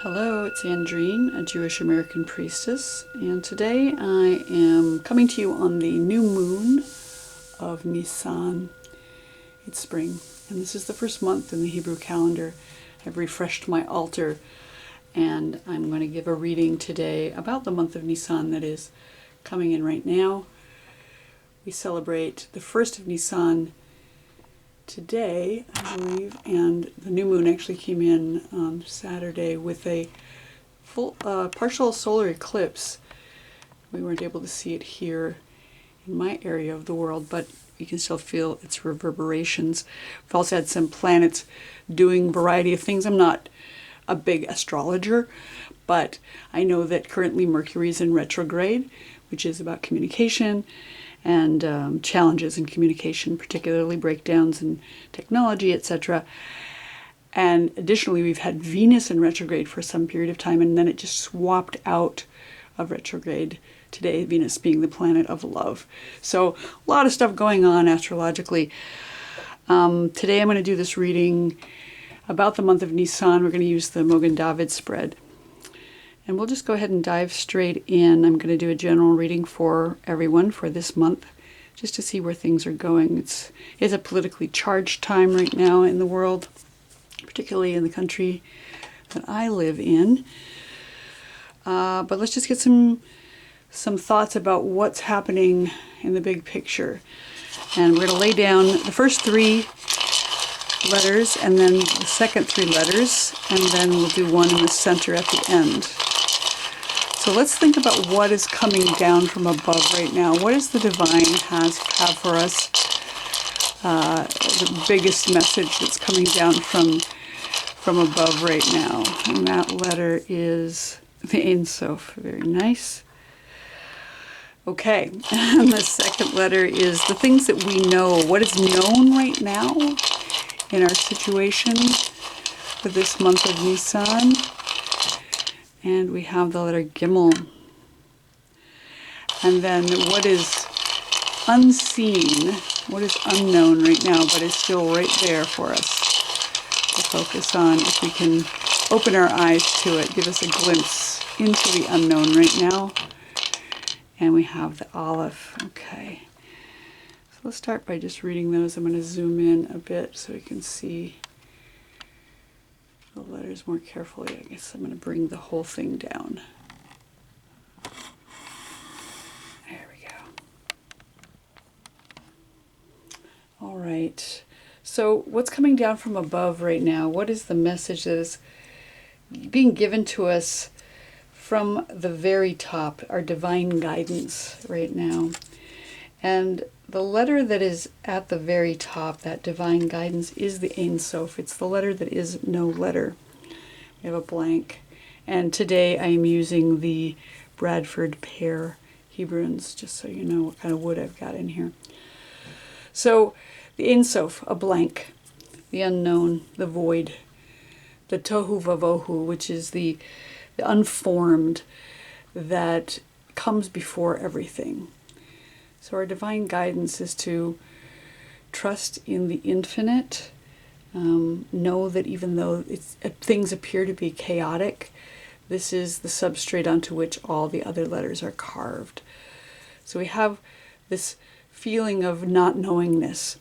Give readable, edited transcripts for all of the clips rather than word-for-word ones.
Hello, it's Andrine, a Jewish American priestess, and today I am coming to you on the new moon of Nisan. It's spring, and this is the first month in the Hebrew calendar. I've refreshed my altar, and I'm going to give a reading today about the month of Nisan that is coming in right now. We celebrate the first of Nisan today, I believe, and the new moon actually came in on Saturday with a full partial solar eclipse. We weren't able to see it here in my area of the world, but you can still feel its reverberations. We've also had some planets doing a variety of things. I'm not a big astrologer, but I know that currently Mercury is in retrograde, which is about communication and challenges in communication, particularly breakdowns in technology, etc. And additionally, we've had Venus in retrograde for some period of time, and then it just swapped out of retrograde today, Venus being the planet of love. So a lot of stuff going on astrologically. Today I'm going to do this reading about the month of Nisan. We're going to use the Mogen David spread. And we'll just go ahead and dive straight in. I'm going to do a general reading for everyone for this month, just to see where things are going. It's a politically charged time right now in the world, particularly in the country that I live in. But let's just get some thoughts about what's happening in the big picture. And we're going to lay down the first three letters and then the second three letters, and then we'll do one in the center at the end. So let's think about what is coming down from above right now. What does the divine have for us? The biggest message that's coming down from above right now. And that letter is the Ein Sof. Very nice. Okay, and the second letter is the things that we know. What is known right now in our situation for this month of Nisan? And we have the letter Gimel. And then what is unseen, what is unknown right now, but is still right there for us to focus on. If we can open our eyes to it, give us a glimpse into the unknown right now. And we have the Aleph. Okay. So let's start by just reading those. I'm going to zoom in a bit so we can see the letters more carefully. I guess I'm going to bring the whole thing down. There we go. All right. So what's coming down from above right now? What is the message that is being given to us from the very top, our divine guidance right now? And the letter that is at the very top, that divine guidance, is the Ein Sof. It's the letter that is no letter. We have a blank. And today I am using the Bradford pear Hebrunes, just so you know what kind of wood I've got in here. So the Ein Sof, a blank, the unknown, the void, the Tohu Vavohu, which is the unformed that comes before everything. So our divine guidance is to trust in the infinite, know that even though things appear to be chaotic, this is the substrate onto which all the other letters are carved. So we have this feeling of not knowingness.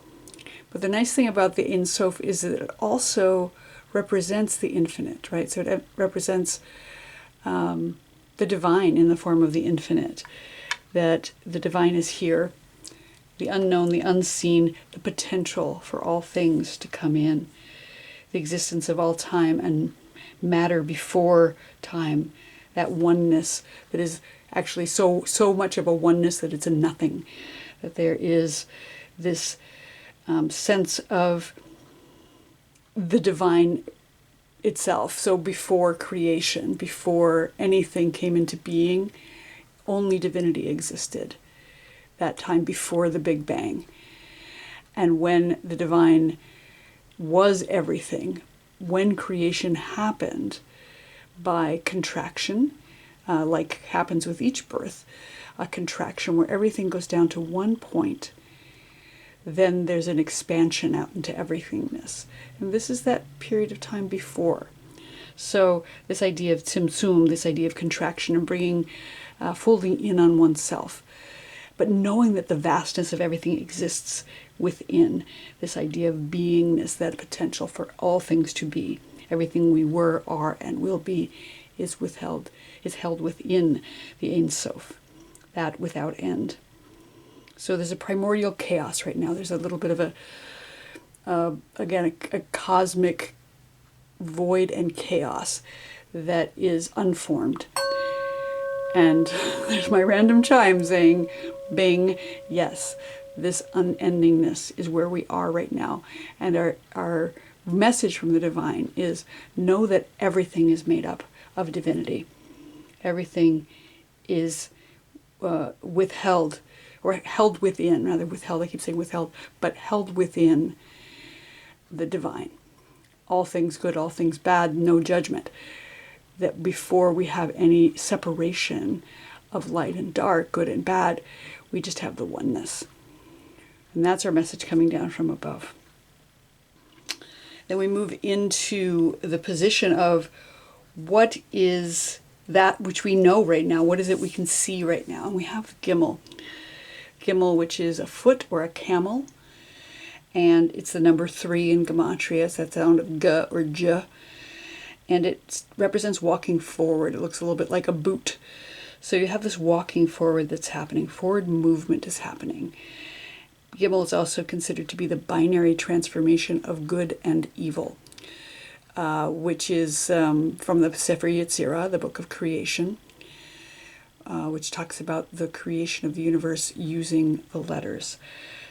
But the nice thing about the Ein Sof is that it also represents the infinite, right? So it represents the divine in the form of the infinite. That the divine is here, the unknown, the unseen, the potential for all things to come in, the existence of all time and matter before time, that oneness that is actually so much of a oneness that it's a nothing, that there is this sense of the divine itself. So before creation, before anything came into being, only divinity existed, that time before the Big Bang. And when the divine was everything, when creation happened by contraction, like happens with each birth, a contraction where everything goes down to one point, then there's an expansion out into everythingness. And this is that period of time before. So this idea of tzimtzum, this idea of contraction and bringing fully in on oneself, but knowing that the vastness of everything exists within, this idea of beingness, that potential for all things to be, everything we were, are, and will be, is held within the Ein Sof, that without end. So there's a primordial chaos right now. There's a little bit of a cosmic void and chaos that is unformed. And there's my random chime saying, bing, yes, this unendingness is where we are right now. And our message from the divine is, know that everything is made up of divinity. Everything is withheld, or held within, rather withheld, I keep saying withheld, but held within the divine. All things good, all things bad, no judgment. That before we have any separation of light and dark, good and bad, we just have the oneness. And that's our message coming down from above. Then we move into the position of what is that which we know right now? What is it we can see right now? And we have Gimel. Gimel, which is a foot or a camel. And it's the number 3 in Gematria. It's that sound of G or J. And it represents walking forward. It looks a little bit like a boot. So you have this walking forward that's happening. Forward movement is happening. Gimel is also considered to be the binary transformation of good and evil, which is from the Sefer Yetzirah, the book of creation, which talks about the creation of the universe using the letters.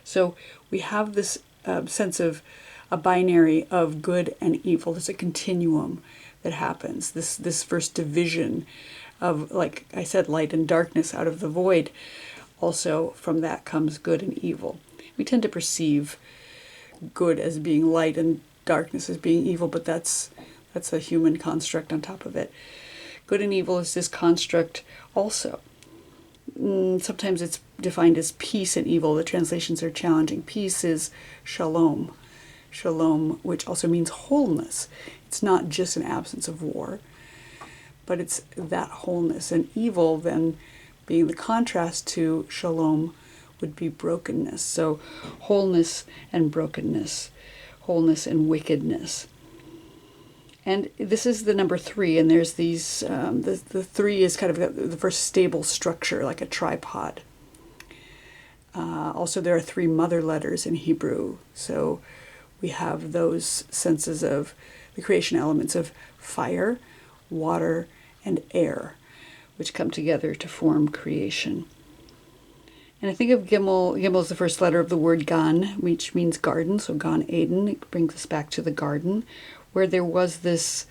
So we have this sense of a binary of good and evil. There's a continuum that happens. This first division of, like I said, light and darkness out of the void. Also from that comes good and evil. We tend to perceive good as being light and darkness as being evil, but that's a human construct on top of it. Good and evil is this construct also. Sometimes it's defined as peace and evil. The translations are challenging. Peace is shalom. Shalom, which also means wholeness. It's not just an absence of war, but it's that wholeness. And evil then being the contrast to shalom would be brokenness. So wholeness and brokenness, wholeness and wickedness. And this is the number 3, and there's these, the 3 is kind of the first stable structure, like a tripod. Also, there are 3 mother letters in Hebrew, so we have those senses of the creation elements of fire, water, and air, which come together to form creation. And I think of Gimel. Gimel is the first letter of the word Gan, which means garden, so Gan Eden. It brings us back to the garden, where there was this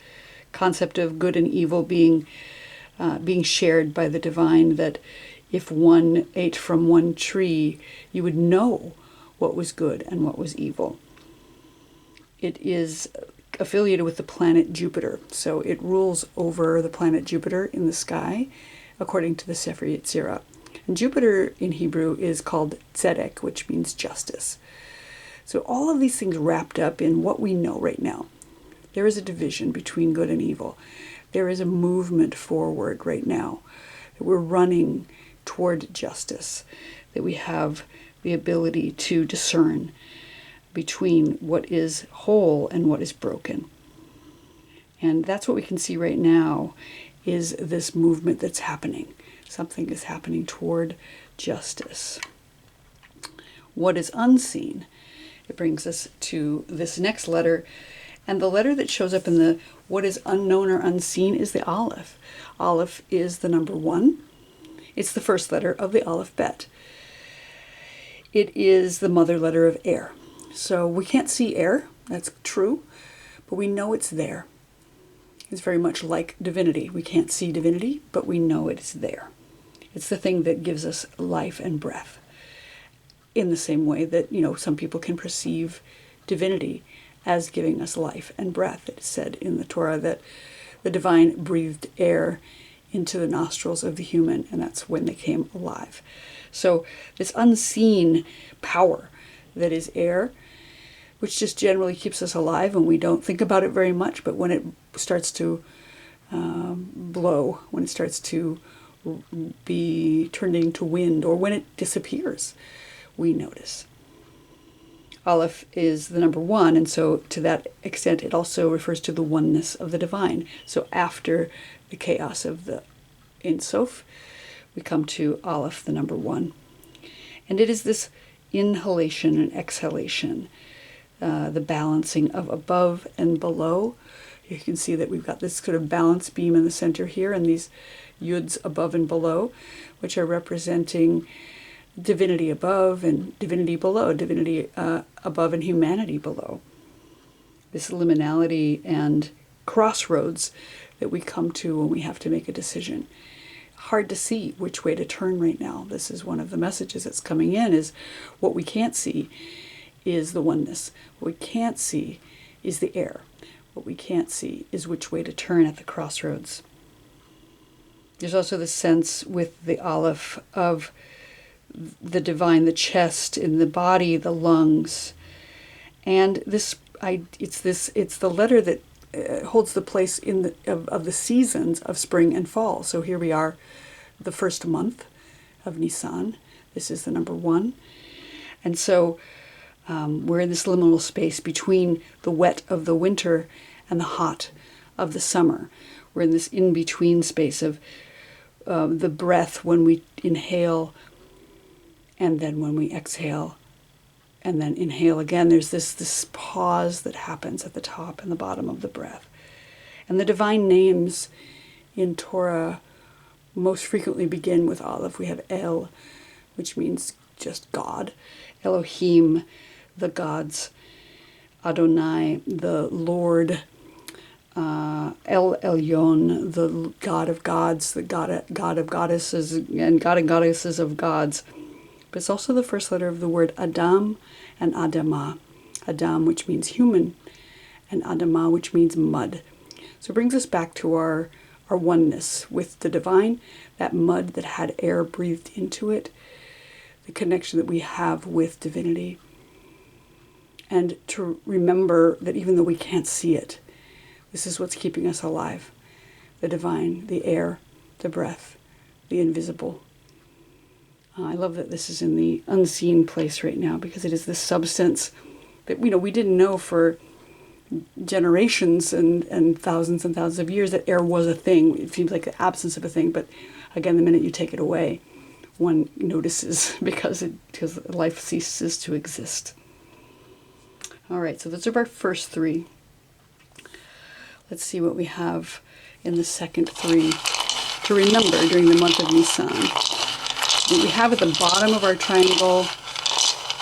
concept of good and evil being shared by the divine, that if one ate from one tree, you would know what was good and what was evil. It is affiliated with the planet Jupiter, so it rules over the planet Jupiter in the sky, according to the Sefer Yetzirah. And Jupiter in Hebrew is called Tzedek, which means justice. So all of these things wrapped up in what we know right now. There is a division between good and evil. There is a movement forward right now. That we're running toward justice. That we have the ability to discern between what is whole and what is broken. And that's what we can see right now, is this movement that's happening. Something is happening toward justice. What is unseen? It brings us to this next letter. And the letter that shows up in the what is unknown or unseen is the Aleph. Aleph is the number 1. It's the first letter of the Aleph Bet. It is the mother letter of air. So we can't see air, that's true, but we know it's there. It's very much like divinity. We can't see divinity, but we know it's there. It's the thing that gives us life and breath. In the same way that, some people can perceive divinity as giving us life and breath. It is said in the Torah that the divine breathed air into the nostrils of the human, and that's when they came alive. So this unseen power that is air, which just generally keeps us alive, and we don't think about it very much. But when it starts to blow, when it starts to be turned into wind, or when it disappears, we notice. Aleph is the number 1, and so to that extent it also refers to the oneness of the divine. So after the chaos of the Ein Sof, we come to Aleph, the number 1. And it is this inhalation and exhalation, the balancing of above and below. You can see that we've got this sort of balance beam in the center here, and these yuds above and below, which are representing divinity above and divinity below, divinity above and humanity below. This liminality and crossroads that we come to when we have to make a decision. Hard to see which way to turn right now. This is one of the messages that's coming in, is what we can't see is the oneness. What we can't see is the air. What we can't see is which way to turn at the crossroads. There's also the sense with the Aleph of the divine, the chest, in the body, the lungs, and it's the letter that holds the place of the seasons of spring and fall. So here we are, the first month of Nisan. This is the number 1, and so we're in this liminal space between the wet of the winter and the hot of the summer. We're in this in-between space of the breath when we inhale, and then when we exhale, and then inhale again. There's this pause that happens at the top and the bottom of the breath. And the divine names in Torah most frequently begin with Aleph. We have El, which means just God. Elohim, the gods. Adonai, the Lord. El Elyon, the God of gods, the God of goddesses, and God and goddesses of gods. But it's also the first letter of the word Adam and Adamah. Adam, which means human, and Adamah, which means mud. So it brings us back to our oneness with the divine, that mud that had air breathed into it, the connection that we have with divinity. And to remember that even though we can't see it, this is what's keeping us alive. The divine, the air, the breath, the invisible. I love that this is in the unseen place right now, because it is this substance that we didn't know for generations and thousands of years that air was a thing. It seems like the absence of a thing, but again, the minute you take it away, one notices because life ceases to exist. All right, so those are our first 3. Let's see what we have in the second 3 to remember during the month of Nisan. What we have at the bottom of our triangle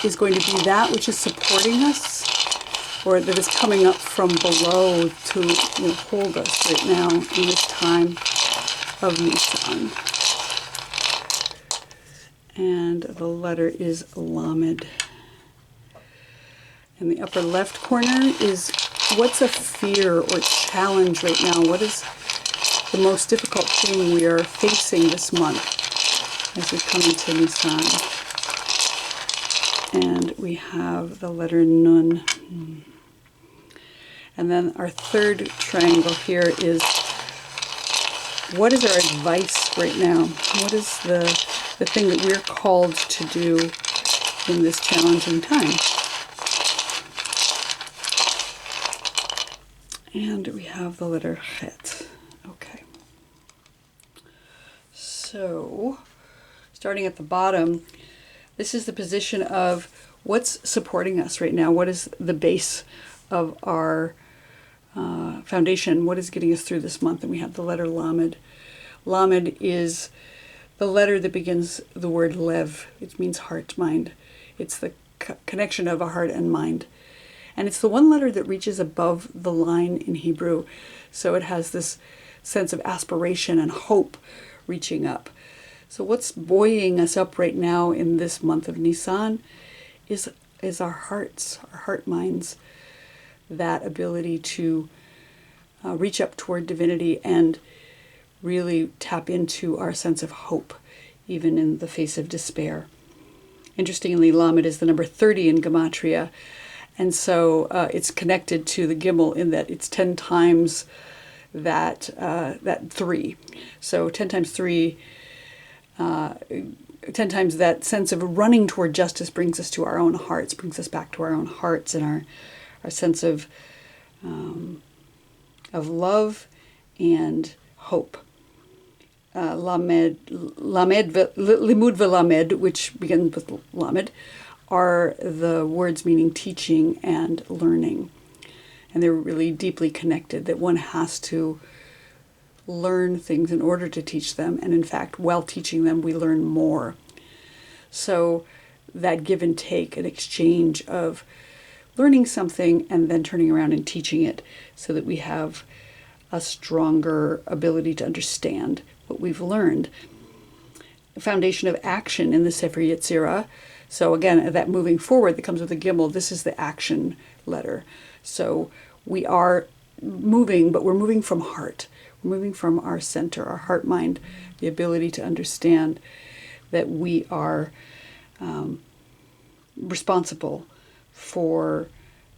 is going to be that which is supporting us, or that is coming up from below to hold us right now in this time of Nisan. And the letter is Lamed. In the upper left corner is what's a fear or challenge right now? What is the most difficult thing we are facing this month as we come into Nisan? And we have the letter Nun. And then our third triangle here is, what is our advice right now? What is the thing that we're called to do in this challenging time? And we have the letter Chet. Okay. So, starting at the bottom, this is the position of what's supporting us right now. What is the base of our foundation? What is getting us through this month? And we have the letter Lamed. Lamed is the letter that begins the word Lev. It means heart, mind. It's the connection of a heart and mind. And it's the one letter that reaches above the line in Hebrew. So it has this sense of aspiration and hope reaching up. So what's buoying us up right now in this month of Nisan is our hearts, our heart minds, that ability to reach up toward divinity and really tap into our sense of hope, even in the face of despair. Interestingly, Lamed is the number 30 in Gematria, And so it's connected to the Gimel in that it's 10 times that 3. So 10 times 3, 10 times that sense of running toward justice brings us to our own hearts, brings us back to our own hearts and our sense of love and hope. Limud velamed, which begins with lamed, are the words meaning teaching and learning. And they're really deeply connected, that one has to learn things in order to teach them. And in fact, while teaching them, we learn more. So that give and take, an exchange of learning something and then turning around and teaching it so that we have a stronger ability to understand what we've learned. The foundation of action in the Sefer Yetzirah. So again, that moving forward that comes with the Gimel, this is the action letter. So we are moving, but we're moving from heart. We're moving from our center, our heart mind, the ability to understand that we are responsible for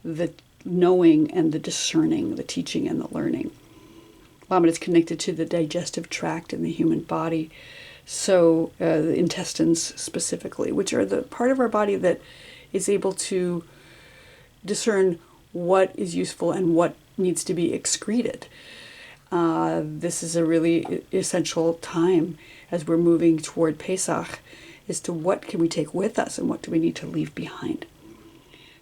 the knowing and the discerning, the teaching and the learning. Lamed is connected to the digestive tract in the human body. So the intestines specifically, which are the part of our body that is able to discern what is useful and what needs to be excreted. This is a really essential time as we're moving toward Pesach, as to what can we take with us and what do we need to leave behind.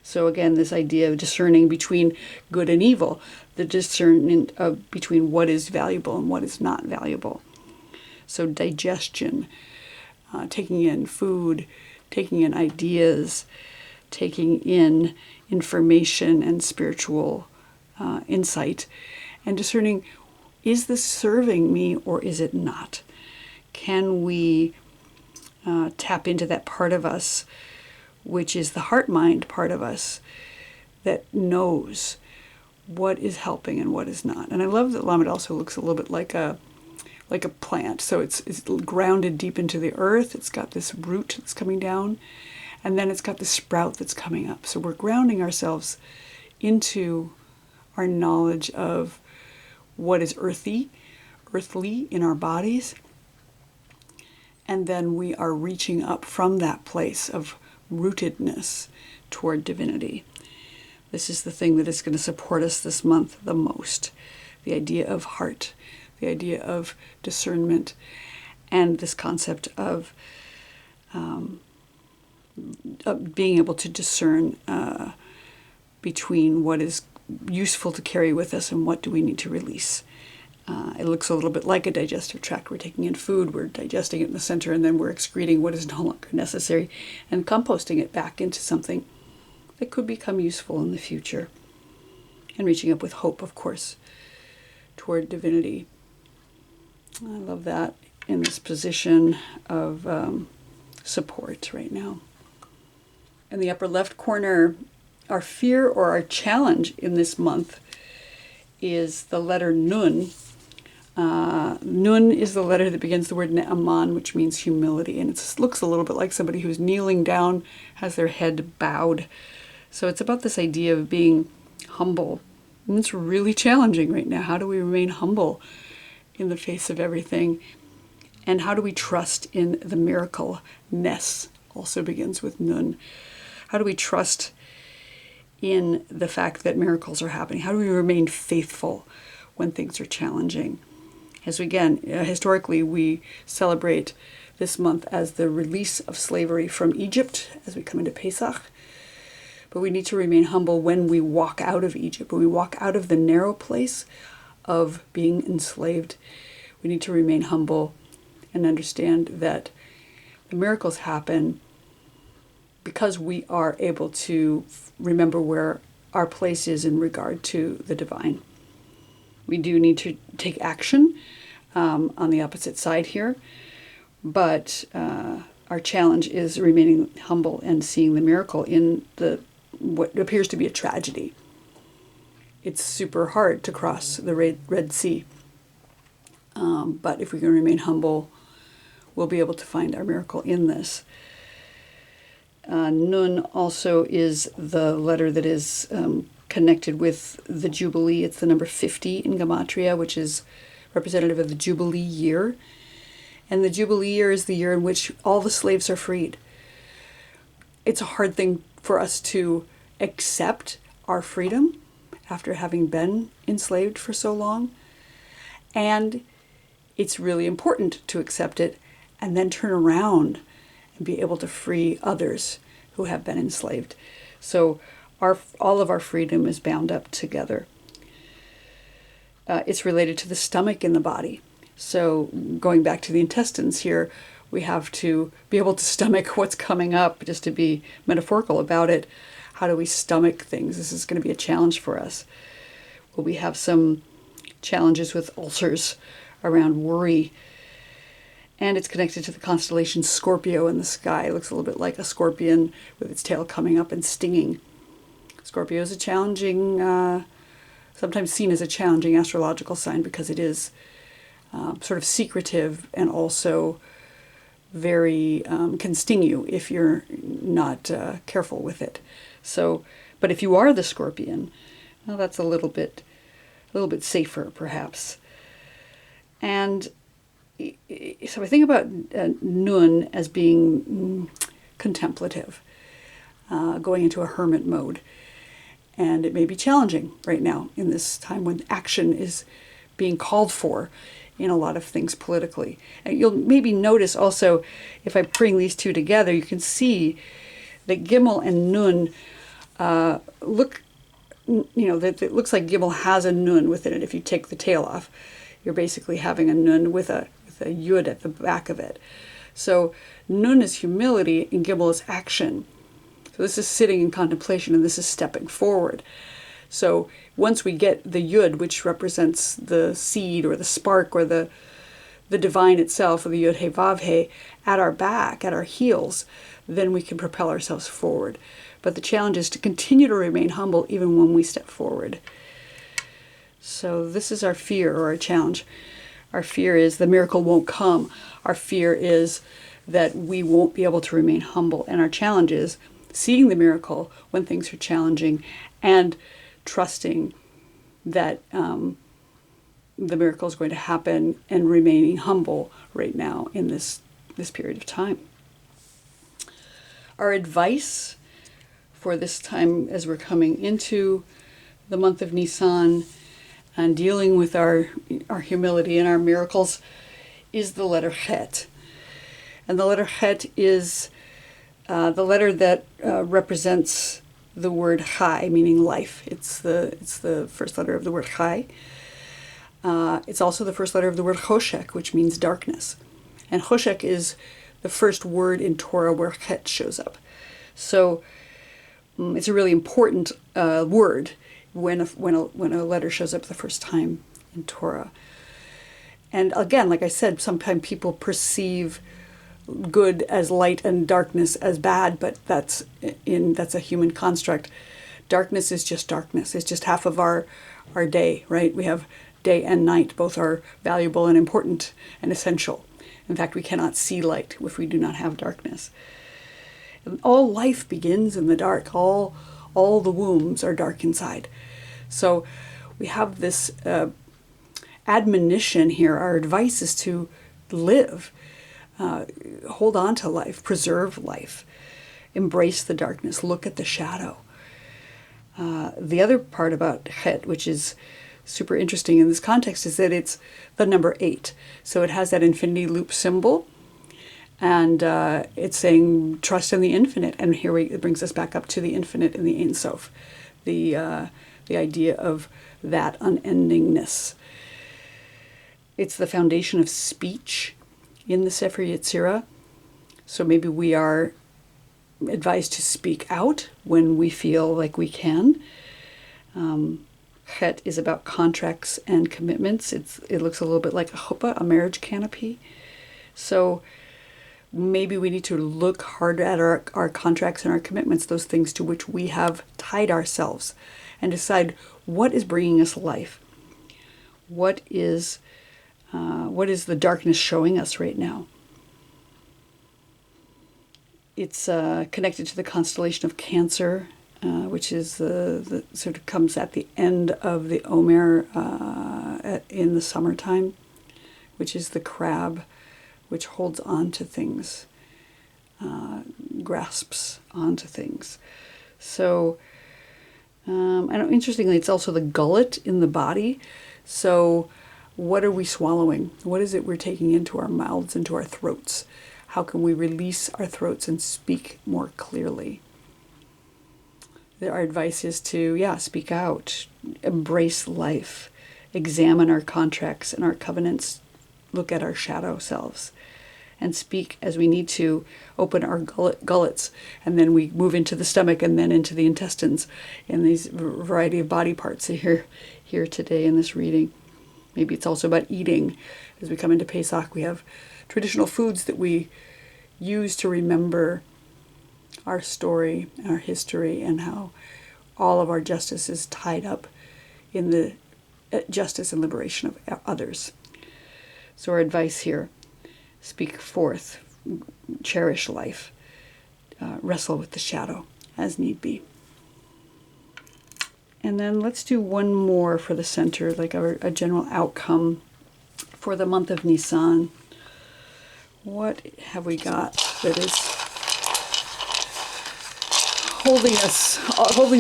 So again, this idea of discerning between good and evil, the discernment of between what is valuable and what is not valuable. So digestion, taking in food, taking in ideas, taking in information and spiritual insight, and discerning, is this serving me or is it not? Can we tap into that part of us, which is the heart-mind part of us, that knows what is helping and what is not. And I love that Lamed also looks a little bit like a plant. So it's grounded deep into the earth. It's got this root that's coming down, and then it's got this sprout that's coming up. So we're grounding ourselves into our knowledge of what is earthly in our bodies. And then we are reaching up from that place of rootedness toward divinity. This is the thing that is going to support us this month the most. The idea of heart, the idea of discernment, and this concept of being able to discern between what is useful to carry with us and what do we need to release. It looks a little bit like a digestive tract. We're taking in food, we're digesting it in the center, and then we're excreting what is no longer necessary and composting it back into something that could become useful in the future. And reaching up with hope, of course, toward divinity. I love that in this position of support right now. In the upper left corner, our fear or our challenge in this month is the letter Nun. Nun is the letter that begins the word Ne'aman, which means humility. And it looks a little bit like somebody who's kneeling down, has their head bowed. So it's about this idea of being humble. And it's really challenging right now. How do we remain humble in the face of everything? And how do we trust in the miracle? Nes also begins with Nun. How do we trust in the fact that miracles are happening? How do we remain faithful when things are challenging? As we, again, historically, we celebrate this month as the release of slavery from Egypt as we come into Pesach. But we need to remain humble when we walk out of Egypt, when we walk out of the narrow place of being enslaved. We need to remain humble and understand that the miracles happen because we are able to remember where our place is in regard to the divine. We do need to take action on the opposite side here, but our challenge is remaining humble and seeing the miracle in what appears to be a tragedy. It's super hard to cross the Red Sea, but if we can remain humble, we'll be able to find our miracle in this. Nun also is the letter that is connected with the Jubilee. It's the number 50 in Gematria, which is representative of the Jubilee year. And the Jubilee year is the year in which all the slaves are freed. It's a hard thing for us to accept our freedom after having been enslaved for so long. And it's really important to accept it and then turn around and be able to free others who have been enslaved. So all of our freedom is bound up together. It's related to the stomach in the body. So going back to the intestines here, we have to be able to stomach what's coming up, just to be metaphorical about it. How do we stomach things? This is going to be a challenge for us. Well, we have some challenges with ulcers around worry. And it's connected to the constellation Scorpio in the sky. It looks a little bit like a scorpion with its tail coming up and stinging. Scorpio is a challenging, sometimes seen as a challenging astrological sign because it is sort of secretive and also very can sting you if you're not careful with it. So, but if you are the Scorpion, well, that's a little bit safer, perhaps. And so I think about Nun as being contemplative, going into a hermit mode. And it may be challenging right now in this time when action is being called for in a lot of things politically. And you'll maybe notice also, if I bring these two together, you can see that Gimel and Nun look, that it looks like Gimel has a Nun within it. If you take the tail off, you're basically having a Nun with a Yud at the back of it. So Nun is humility and Gimel is action. So this is sitting in contemplation and this is stepping forward. So once we get the Yud, which represents the seed or the spark or the divine itself, or the Yud He Vav He, at our back, at our heels, then we can propel ourselves forward. But the challenge is to continue to remain humble even when we step forward. So this is our fear or our challenge. Our fear is the miracle won't come. Our fear is that we won't be able to remain humble. And our challenge is seeing the miracle when things are challenging and trusting that the miracle is going to happen and remaining humble right now in this period of time. Our advice for this time as we're coming into the month of Nisan and dealing with our humility and our miracles is the letter Chet. And the letter Chet is the letter that represents the word Chai, meaning life. It's the first letter of the word Chai. It's also the first letter of the word Choshek, which means darkness. And Choshek is the first word in Torah where Chet shows up. So it's a really important word when a letter shows up the first time in Torah. And again, like I said, sometimes people perceive good as light and darkness as bad, but that's a human construct. Darkness is just darkness. It's just half of our day, right? We have day and night. Both are valuable and important and essential. In fact, we cannot see light if we do not have darkness. And all life begins in the dark. All the wombs are dark inside. So we have this admonition here. Our advice is to live. Hold on to life, preserve life, embrace the darkness, look at the shadow. The other part about Chet, which is super interesting in this context, is that it's the number 8. So it has that infinity loop symbol, and it's saying trust in the infinite. And here it brings us back up to the infinite in the Ein Sof, the idea of that unendingness. It's the foundation of speech in the Sefer Yetzirah. So maybe we are advised to speak out when we feel like we can. Chet is about contracts and commitments. It looks a little bit like a chuppah, a marriage canopy. So maybe we need to look hard at our contracts and our commitments, those things to which we have tied ourselves, and decide what is bringing us life. What is the darkness showing us right now? It's connected to the constellation of Cancer, which is the sort of comes at the end of the Omer in the summertime, which is the crab, which holds on to things, grasps onto things. So, and interestingly, it's also the gullet in the body. So, what are we swallowing? What is it we're taking into our mouths, into our throats? How can we release our throats and speak more clearly? Our advice is to, speak out, embrace life, examine our contracts and our covenants, look at our shadow selves, and speak as we need to, open our gullets, and then we move into the stomach and then into the intestines in these variety of body parts here today in this reading. Maybe it's also about eating. As we come into Pesach, we have traditional foods that we use to remember our story, our history, and how all of our justice is tied up in the justice and liberation of others. So our advice here, speak forth, cherish life, wrestle with the shadow as need be. And then let's do one more for the center, like a general outcome for the month of Nisan. What have we got that is holding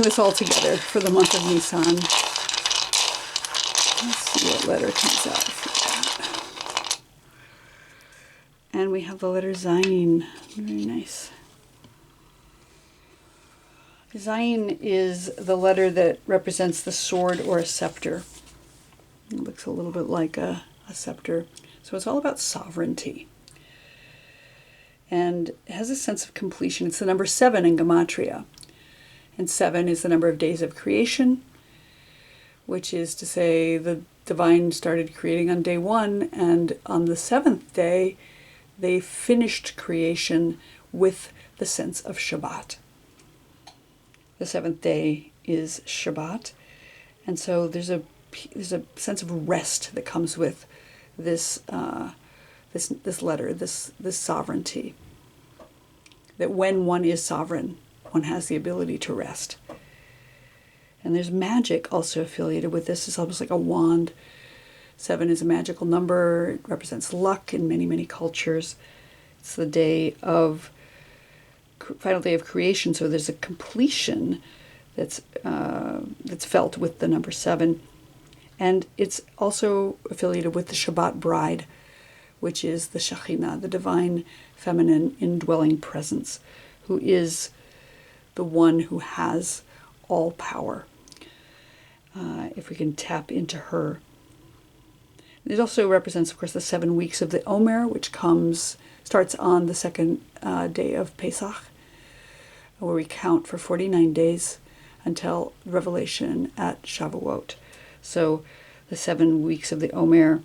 this all together for the month of Nisan? Let's see what letter comes out for that. And we have the letter Zayin. Very nice. Zayin is the letter that represents the sword or a scepter. It looks a little bit like a scepter. So it's all about sovereignty. And it has a sense of completion. It's the number 7 in Gematria. And 7 is the number of days of creation, which is to say the divine started creating on day 1, and on the 7th day, they finished creation with the sense of Shabbat. The 7th day is Shabbat. And so there's a sense of rest that comes with this this letter, this sovereignty. That when one is sovereign, one has the ability to rest. And there's magic also affiliated with this. It's almost like a wand. 7 is a magical number. It represents luck in many, many cultures. It's the final day of creation. So there's a completion that's felt with the number 7. And it's also affiliated with the Shabbat bride, which is the Shekhinah, the divine feminine indwelling presence, who is the one who has all power. If we can tap into her. It also represents, of course, the 7 weeks of the Omer, which starts on the second day of Pesach, where we count for 49 days until Revelation at Shavuot. So the 7 weeks of the Omer,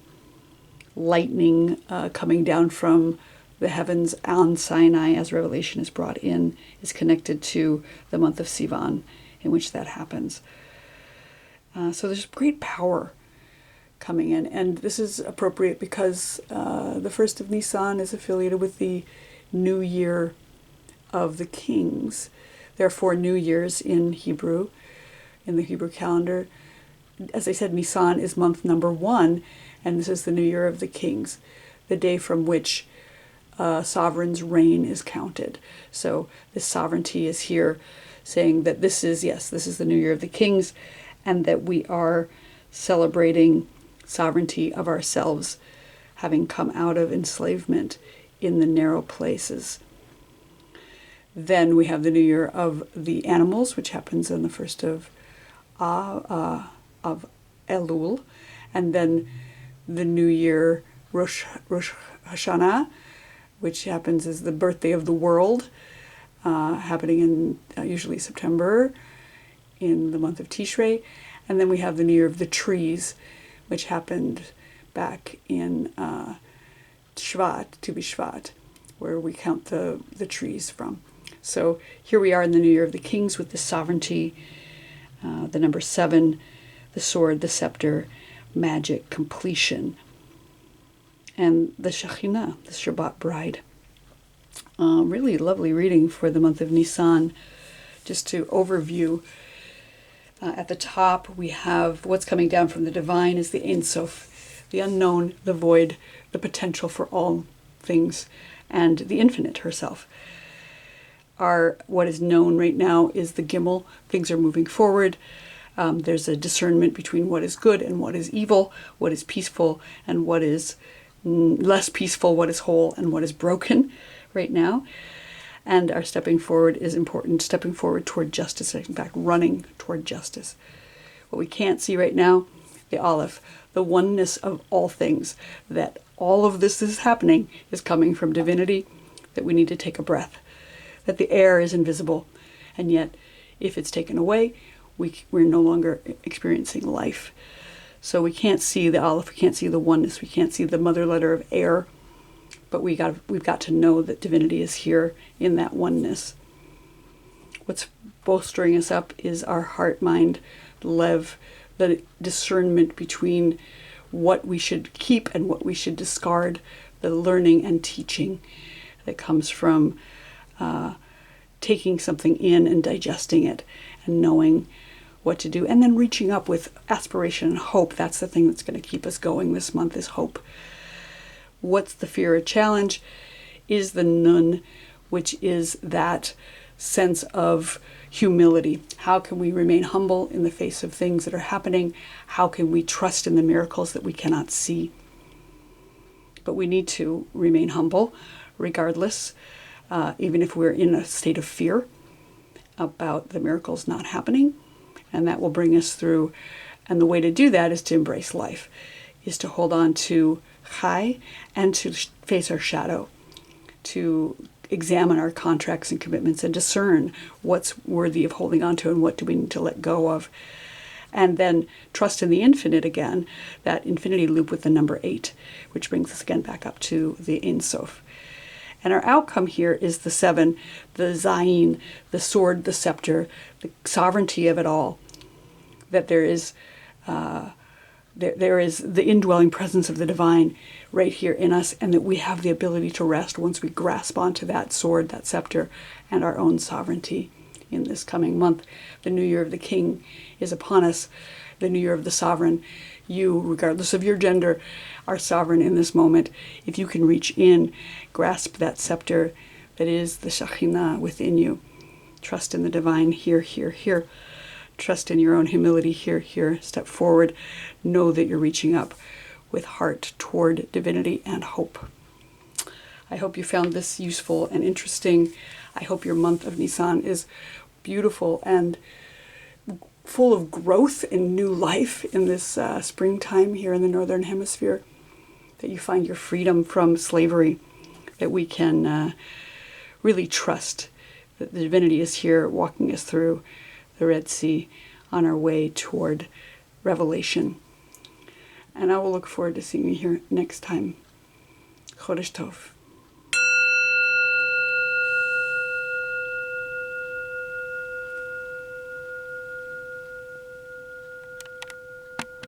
lightning coming down from the heavens on Sinai as Revelation is brought in, is connected to the month of Sivan, in which that happens. So there's great power coming in, and this is appropriate because the first of Nisan is affiliated with the New Year of the Kings. There are 4 New Years in Hebrew, in the Hebrew calendar. As I said, Nisan is month number 1, and this is the New Year of the Kings, the day from which sovereign's reign is counted. So this sovereignty is here saying that this is the New Year of the Kings, and that we are celebrating sovereignty of ourselves, having come out of enslavement in the narrow places. Then we have the New Year of the Animals, which happens on the 1st of Elul, and then the New Year Rosh Hashanah, which happens as the birthday of the world, happening in usually September in the month of Tishrei. And then we have the New Year of the Trees, which happened back in Shvat, Tu B'Shvat, where we count the trees from. So here we are in the New Year of the Kings with the sovereignty, the number 7, the sword, the scepter, magic, completion, and the Shekhinah, the Shabbat bride. Really lovely reading for the month of Nisan. Just to overview, at the top we have what's coming down from the divine is the Ein Sof, the unknown, the void, the potential for all things, and the infinite herself. What is known right now is the Gimel. Things are moving forward. There's a discernment between what is good and what is evil, what is peaceful and what is less peaceful, what is whole and what is broken right now. And our stepping forward is important, stepping forward toward justice, in fact, running toward justice. What we can't see right now, the Aleph, the oneness of all things, that all of this is happening is coming from divinity, that we need to take a breath, that the air is invisible, and yet if it's taken away, we're no longer experiencing life. So we can't see the Aleph, we can't see the oneness, we can't see the mother letter of air, but we've got to know that divinity is here in that oneness. What's bolstering us up is our heart, mind, lev, the discernment between what we should keep and what we should discard, the learning and teaching that comes from taking something in and digesting it and knowing what to do, and then reaching up with aspiration and hope. That's the thing that's going to keep us going this month, is hope. What's the fear or challenge is the nun, which is that sense of humility. How can we remain humble in the face of things that are happening? How can we trust in the miracles that we cannot see? But we need to remain humble regardless, even if we're in a state of fear about the miracles not happening. And that will bring us through. And the way to do that is to embrace life, is to hold on to Chai and to face our shadow, to examine our contracts and commitments and discern what's worthy of holding on to and what do we need to let go of. And then trust in the infinite again, that infinity loop with the number 8, which brings us again back up to the Ein Sof. And our outcome here is the 7, the Zayin, the sword, the scepter, the sovereignty of it all. That there is the indwelling presence of the divine right here in us, and that we have the ability to rest once we grasp onto that sword, that scepter, and our own sovereignty in this coming month. The new year of the king is upon us, the new year of the sovereign. You, regardless of your gender, are sovereign in this moment. If you can reach in, grasp that scepter that is the Shekhinah within you. Trust in the divine here, here, here. Trust in your own humility here, here. Step forward. Know that you're reaching up with heart toward divinity and hope. I hope you found this useful and interesting. I hope your month of Nisan is beautiful and full of growth and new life in this springtime here in the Northern Hemisphere. That you find your freedom from slavery. That we can really trust that the divinity is here walking us through the Red Sea on our way toward revelation. And I will look forward to seeing you here next time. Chodesh Tov.